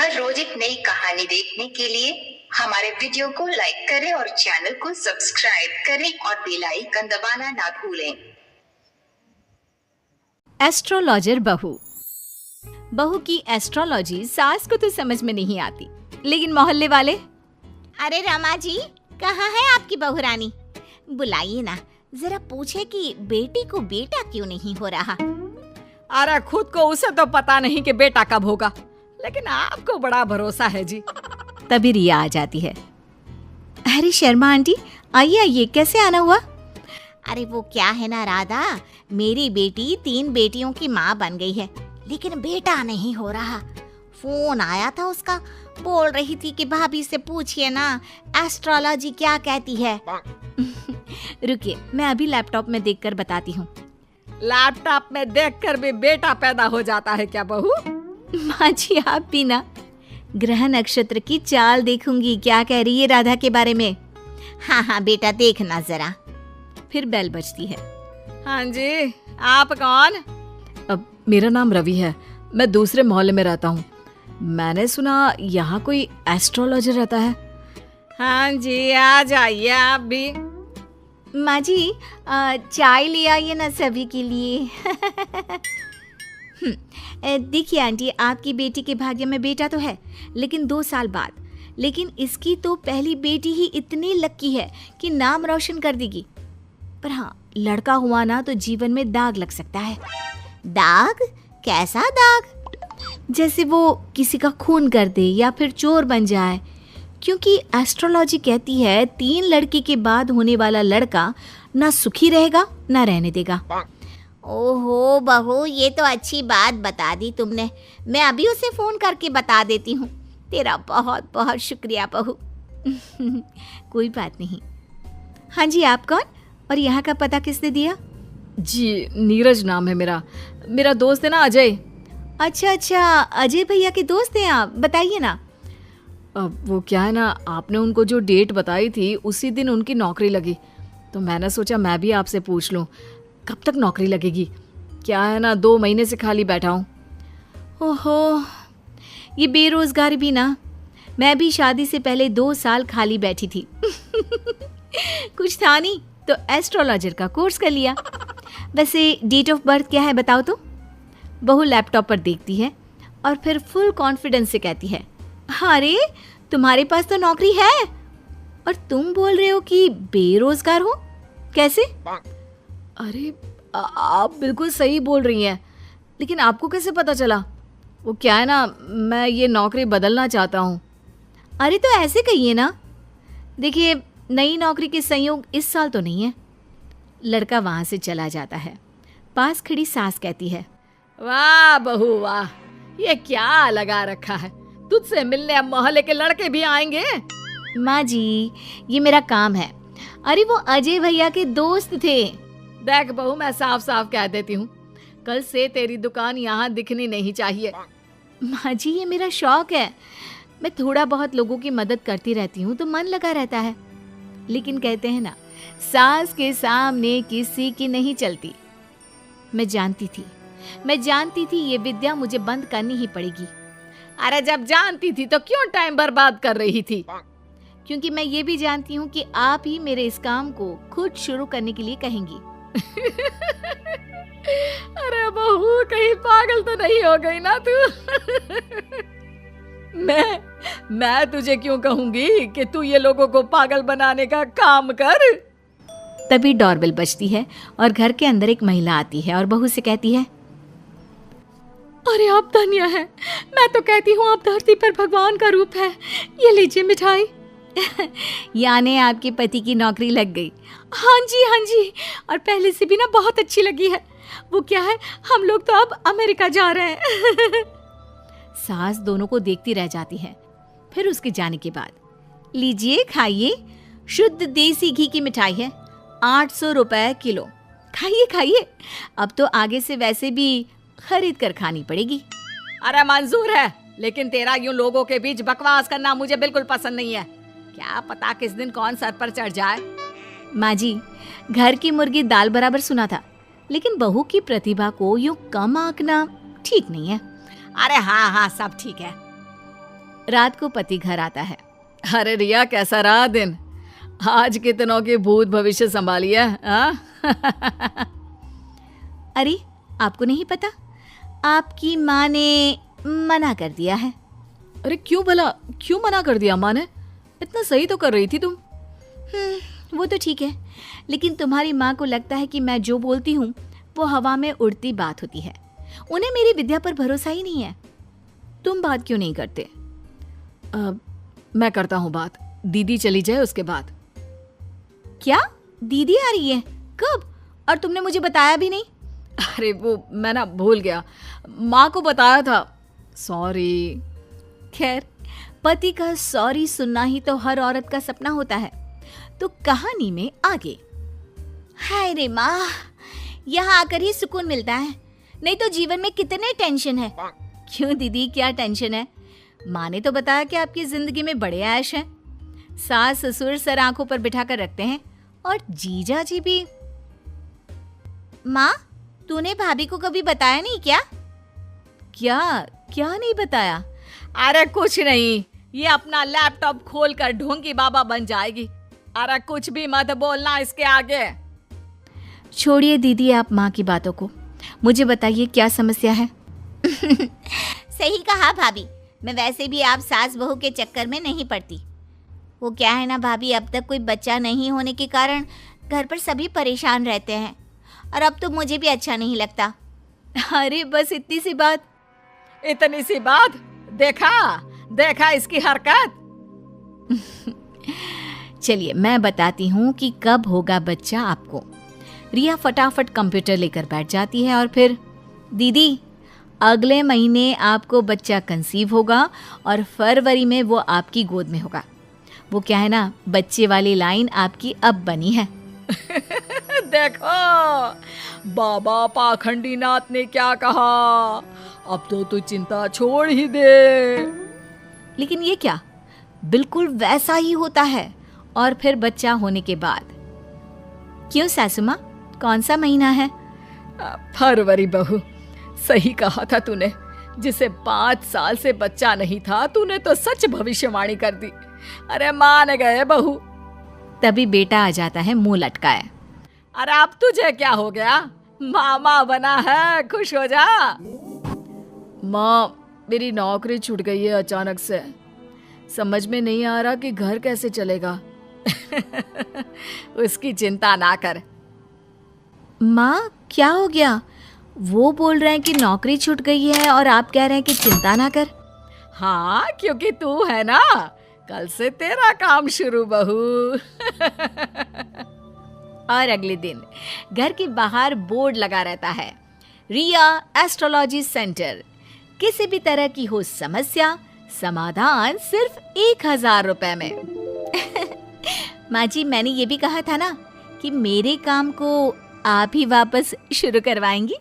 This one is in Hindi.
हर रोज एक नई कहानी देखने के लिए हमारे वीडियो को लाइक करें और चैनल को सब्सक्राइब करें और बेल आइकन दबाना ना भूलें। एस्ट्रोलॉजर बहू। बहू की एस्ट्रोलॉजी सास को तो समझ में नहीं आती, लेकिन मोहल्ले वाले, अरे रमा जी, कहाँ है आपकी बहू रानी? बुलाइए ना, जरा पूछे कि बेटी को बेटा क्यों नहीं हो रहा। अरे खुद को उसे तो पता नहीं कि बेटा कब होगा, लेकिन आपको बड़ा भरोसा है जी। तभी रिया आ जाती है। अरे शर्मा आंटी, आइए आइए, कैसे आना हुआ? अरे वो क्या है ना राधा, मेरी बेटी 3 बेटियों की माँ बन गई है, लेकिन बेटा नहीं हो रहा। फोन आया था उसका, बोल रही थी कि भाभी से पूछिए ना एस्ट्रोलॉजी क्या कहती है। रुकिए, मैं अभी लैपटॉप में देखकर बताती हूँ। लैपटॉप में देखकर भी बेटा पैदा हो जाता है क्या बहू? माँ जी, आप भी ना। ग्रह नक्षत्र की चाल देखूंगी, क्या कह रही है राधा के बारे में। हाँ हाँ बेटा, देखना जरा। फिर बेल बजती है। हाँ जी, आप कौन? अब मेरा नाम रवि है, मैं दूसरे मोहल्ले में रहता हूँ। मैंने सुना यहाँ कोई एस्ट्रोलॉजर रहता है। हाँ जी, आ जाइए आप भी। माँ जी, चाय ले आइए ना सभी के लिए। देखिए आंटी, आपकी बेटी के भाग्य में बेटा तो है, लेकिन 2 साल बाद। लेकिन इसकी तो पहली बेटी ही इतनी लकी है कि नाम रोशन कर देगी। पर हाँ, लड़का हुआ ना तो जीवन में दाग लग सकता है। दाग? कैसा दाग? जैसे वो किसी का खून कर दे या फिर चोर बन जाए, क्योंकि एस्ट्रोलॉजी कहती है 3 लड़की के बाद होने वाला लड़का ना सुखी रहेगा ना रहने देगा। ओहो बहू, ये तो अच्छी बात बता दी तुमने। मैं अभी उसे फोन करके बता देती हूँ। तेरा बहुत बहुत शुक्रिया बहू। कोई बात नहीं। हाँ जी, आप कौन और यहाँ का पता किसने दिया? जी, नीरज नाम है मेरा दोस्त है ना अजय। अच्छा, अजय भैया के दोस्त हैं आप, बताइए ना। अब वो क्या है ना, आपने उनको जो डेट बताई थी उसी दिन उनकी नौकरी लगी, तो मैंने सोचा मैं भी आपसे पूछ लूँ कब तक नौकरी लगेगी। क्या है ना, 2 महीने से खाली बैठा हूँ। ओहो, ये बेरोजगारी भी ना। मैं भी शादी से पहले 2 साल खाली बैठी थी। कुछ था नहीं तो एस्ट्रोलॉजर का कोर्स कर लिया। वैसे डेट ऑफ बर्थ क्या है बताओ तो? बहू लैपटॉप पर देखती है और फिर फुल कॉन्फिडेंस से कहती है, अरे तुम्हारे पास तो नौकरी है और तुम बोल रहे हो कि बेरोजगार हो, कैसे? अरे आप बिल्कुल सही बोल रही हैं, लेकिन आपको कैसे पता चला? वो क्या है ना, मैं ये नौकरी बदलना चाहता हूँ। अरे तो ऐसे कहिए ना। देखिए, नई नौकरी के संयोग इस साल तो नहीं है। लड़का वहाँ से चला जाता है। पास खड़ी सास कहती है, वाह बहू वाह, ये क्या लगा रखा है, तुझसे मिलने अब मोहल्ले के लड़के भी आएंगे। माँ जी, ये मेरा काम है। अरे वो अजय भैया के दोस्त थे। देख बहू, मैं साफ साफ कह देती हूँ, कल से तेरी दुकान यहाँ दिखनी नहीं चाहिए। माँ जी, ये मेरा शौक है। मैं थोड़ा बहुत लोगों की मदद करती रहती हूँ तो मन लगा रहता है। लेकिन कहते हैं ना, सास के सामने किसी की नहीं चलती। मैं जानती थी ये विद्या मुझे बंद करनी ही पड़ेगी। अरे जब जानती थी तो क्यों टाइम बर्बाद कर रही थी? क्योंकि मैं ये भी जानती हूँ कि आप ही मेरे इस काम को खुद शुरू करने के लिए कहेंगी। अरे बहू, कहीं पागल तो नहीं हो गई ना तू? मैं तुझे क्यों कहूंगी कि तू ये लोगों को पागल बनाने का काम कर। तभी डोरबेल बजती है और घर के अंदर एक महिला आती है और बहू से कहती है, अरे आप धन्य हैं, मैं तो कहती हूँ आप धरती पर भगवान का रूप है। ये लीजिए मिठाई। यानी आपके पति की नौकरी लग गई? हाँ जी, और पहले से भी ना बहुत अच्छी लगी है। वो क्या है, हम लोग तो अब अमेरिका जा रहे हैं। सास दोनों को देखती रह जाती है। फिर उसके जाने के बाद, लीजिए खाइए, शुद्ध देसी घी की मिठाई है, 800 रुपए किलो। खाइए, अब तो आगे से वैसे भी खरीद कर खानी पड़ेगी। अरे मंजूर है, लेकिन तेरा यूं लोगों के बीच बकवास करना मुझे बिल्कुल पसंद नहीं है। क्या पता किस दिन कौन सर पर चढ़ जाए। माँ जी, घर की मुर्गी दाल बराबर सुना था, लेकिन बहू की प्रतिभा को यूं कम आंकना ठीक नहीं है। अरे हाँ, सब ठीक है। रात को पति घर आता है। अरे रिया, कैसा रहा दिन? आज कितनों के भूत भविष्य संभाली है, हाँ? अरे आपको नहीं पता, आपकी माँ ने मना कर दिया है। अरे क्यों भला, क्यों मना कर दिया माँ ने? इतना सही तो कर रही थी तुम। वो तो ठीक है, लेकिन तुम्हारी माँ को लगता है कि मैं जो बोलती हूँ वो हवा में उड़ती बात होती है। उन्हें मेरी विद्या पर भरोसा ही नहीं है। तुम बात क्यों नहीं करते? मैं करता हूँ बात, दीदी चली जाए उसके बाद। क्या दीदी आ रही है? कब? और तुमने मुझे बताया भी नहीं। अरे वो मैं ना भूल गया, माँ को बताया था, सॉरी। खैर, पति का सॉरी सुनना ही तो हर औरत का सपना होता है। तो कहानी में आगे। हाय रे माँ, यहाँ आकर ही सुकून मिलता है, नहीं तो जीवन में कितने टेंशन है। क्यों दीदी, क्या टेंशन है? माँ ने तो बताया कि आपकी जिंदगी में बड़े ऐश हैं। सास ससुर सर आंखों पर बिठा कर रखते हैं, और जीजा जी भी। माँ, तूने भाभी को कभी बताया नहीं क्या? क्या क्या नहीं बताया? अरे कुछ नहीं, ये अपना लैपटॉप खोलकर ढोंगी बाबा बन जाएगी। अरे कुछ भी मत बोलना इसके आगे। छोड़िए दीदी आप माँ की बातों को, मुझे बताइए क्या समस्या है? सही कहा भाभी, मैं वैसे भी आप सास बहू के चक्कर में नहीं पड़ती। वो क्या है ना भाभी, अब तक कोई बच्चा नहीं होने के कारण घर पर सभी परेशान रहते हैं, और अब तो मुझे भी अच्छा नहीं लगता। अरे बस इतनी सी बात? इतनी सी बात? देखा इसकी हरकत। चलिए मैं बताती हूँ कि कब होगा बच्चा आपको। रिया फटाफट कंप्यूटर लेकर बैठ जाती है और फिर, दीदी अगले महीने आपको बच्चा कंसीव होगा और फरवरी में वो आपकी गोद में होगा। वो क्या है ना, बच्चे वाली लाइन आपकी अब बनी है। देखो बाबा पाखंडी नाथ ने क्या कहा, अब तो तू चिंता छोड़ ही दे। लेकिन ये क्या, बिल्कुल वैसा ही होता है। और फिर बच्चा होने के बाद। क्यों सासू माँ, कौन सा महीना है? फरवरी बहू, सही कहा था तूने। जिसे 5 साल से बच्चा नहीं था, तूने तो सच भविष्यवाणी कर दी। अरे मान गए बहू। तभी बेटा आ जाता है मुंह लटकाए। अरे अब तुझे क्या हो गया, मामा बना है, खुश हो जा। माँ, मेरी नौकरी छूट गई है अचानक से, समझ में नहीं आ रहा कि घर कैसे चलेगा। उसकी चिंता ना कर। माँ क्या हो गया? वो बोल रहे हैं कि नौकरी छूट गई है और आप कह रहे हैं कि चिंता ना कर। हाँ, क्योंकि तू है ना, कल से तेरा काम शुरू बहू। और अगले दिन घर के बाहर बोर्ड लगा रहता है, रिया एस्ट्रोलॉजी सेंटर। किसी भी तरह की हो समस्या, समाधान सिर्फ 1000 रुपए में। माँ जी, मैंने ये भी कहा था ना कि मेरे काम को आप ही वापस शुरू करवाएंगी।